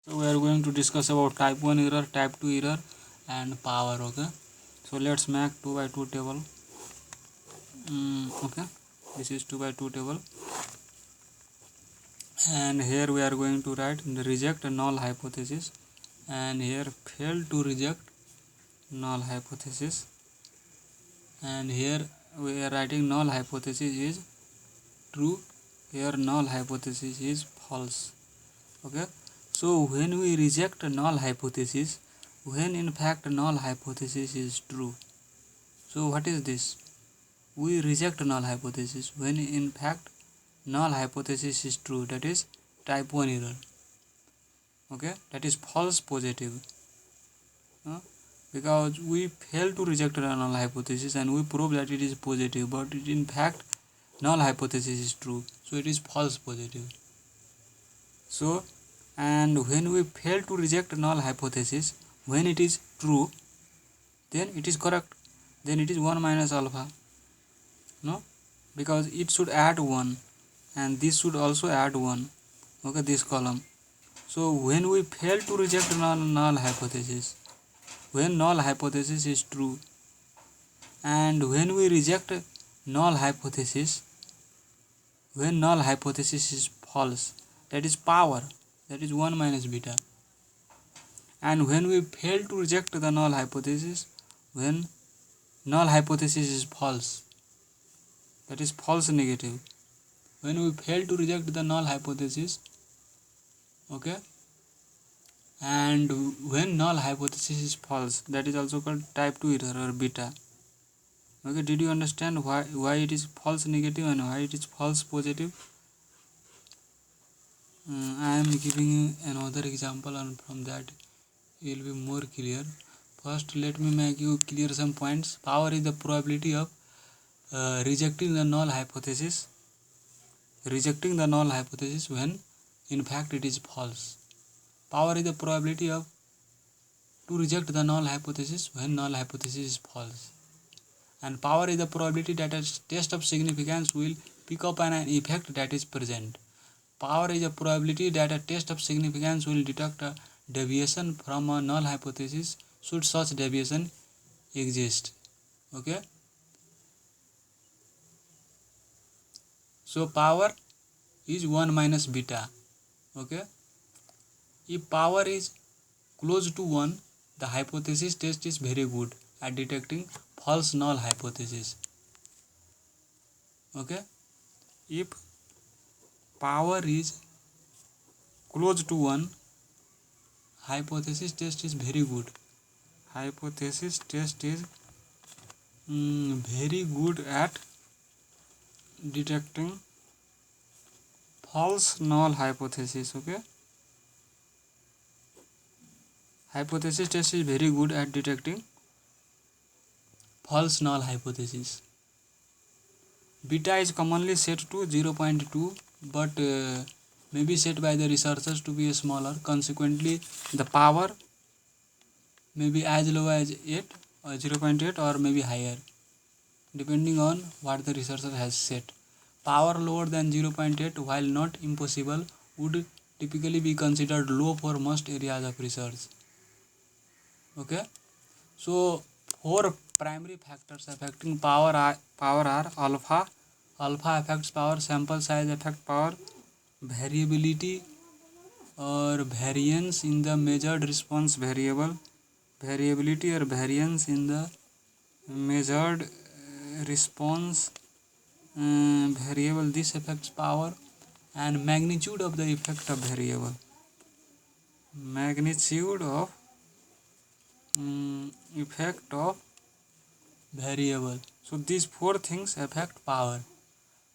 So we are going to discuss about type 1 error, type 2 error and power. Okay, so let's make 2 by 2 table. Okay, this is 2 by 2 table, and here we are going to write the reject null hypothesis, and here fail to reject null hypothesis, and here we are writing null hypothesis is true, here null hypothesis is false. Okay, so when we reject null hypothesis, when in fact null hypothesis is true, so what is this? We reject null hypothesis when in fact null hypothesis is true, that is type 1 error. Okay, that is false positive, because we fail to reject a null hypothesis and we prove that it is positive, but it in fact null hypothesis is true, so it is false positive. So, and when we fail to reject null hypothesis, when it is true, then it is correct, then it is 1 minus alpha. No, because it should add 1 and this should also add 1. Okay, this column. So when we fail to reject null hypothesis, when null hypothesis is true, and when we reject null hypothesis, when null hypothesis is false, that is power, that is 1 minus beta. And when we fail to reject the null hypothesis, when null hypothesis is false, that is false negative. When we fail to reject the null hypothesis, okay, and when null hypothesis is false, that is also called type 2 error or beta. Okay, did you understand why it is false negative and why it is false positive? I am giving you another example, and from that you will be more clear. First, let me make you clear some points. Power is the probability of rejecting the null hypothesis, when in fact it is false. Power is the probability of to reject the null hypothesis when null hypothesis is false. And power is the probability that a test of significance will pick up an effect that is present. Power is a probability that a test of significance will detect a deviation from a null hypothesis should such deviation exist. Okay, so power is 1 minus beta. Okay, if power is close to 1, the hypothesis test is very good at detecting false null hypothesis. Okay, if power is close to 1, hypothesis test is very good. Hypothesis test is very good at detecting false null hypothesis. Okay, hypothesis test is very good at detecting false null hypothesis. Beta is commonly set to 0.2, but may be set by the researchers to be smaller. Consequently, the power may be as low as 8 or 0.8 or maybe higher, depending on what the researcher has set. Power lower than 0.8, while not impossible, would typically be considered low for most areas of research. Okay, so 4 primary factors affecting power are alpha. Alpha affects power, sample size affect power, variability or variance in the measured response variable, variability or variance in the measured response variable, this affects power, and magnitude of the effect of variable, magnitude of effect of variable. So these 4 things affect power.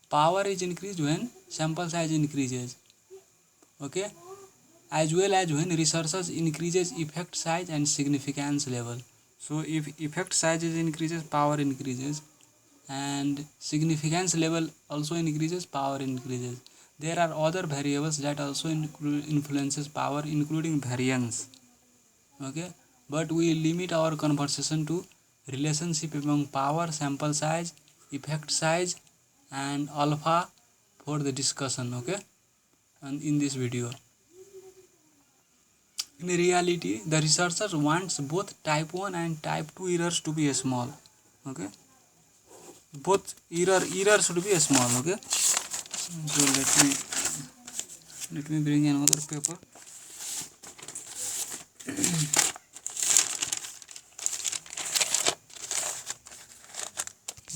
Power is increased when sample size increases. Okay, as well as when researchers increases effect size and significance level. So if effect size increases, power increases, and significance level also increases, power increases. There are other variables that also influences power, including variance. Okay, but we limit our conversation to relationship among power, sample size, effect size and alpha for the discussion. Okay, and in this video. In reality, the researcher wants both type 1 and type 2 errors to be small. Okay, both error should be small. Okay, so let me bring another paper.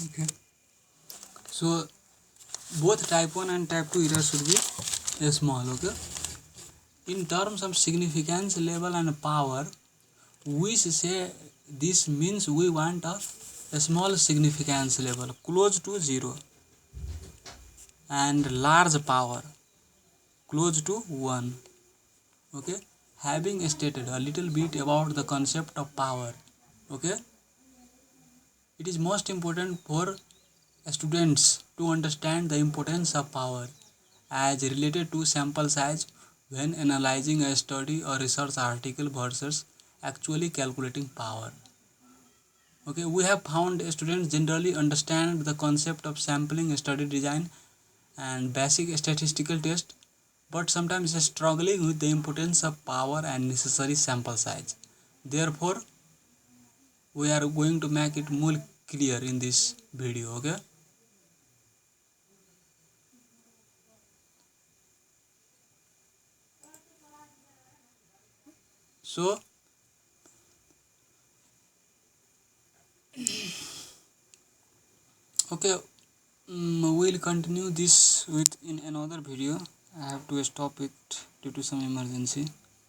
Okay, so both type 1 and type 2 errors should be small. Okay, in terms of significance level and power, we say this means we want a small significance level close to 0 and large power close to 1. Okay, having stated a little bit about the concept of power, okay, it is most important for students to understand the importance of power as related to sample size when analyzing a study or research article versus actually calculating power. Okay, we have found students generally understand the concept of sampling, study design and basic statistical test, but sometimes struggling with the importance of power and necessary sample size. Therefore, we are going to make it more clear in this video. Okay, so okay, we'll continue this with in another video. I have to stop it due to some emergency.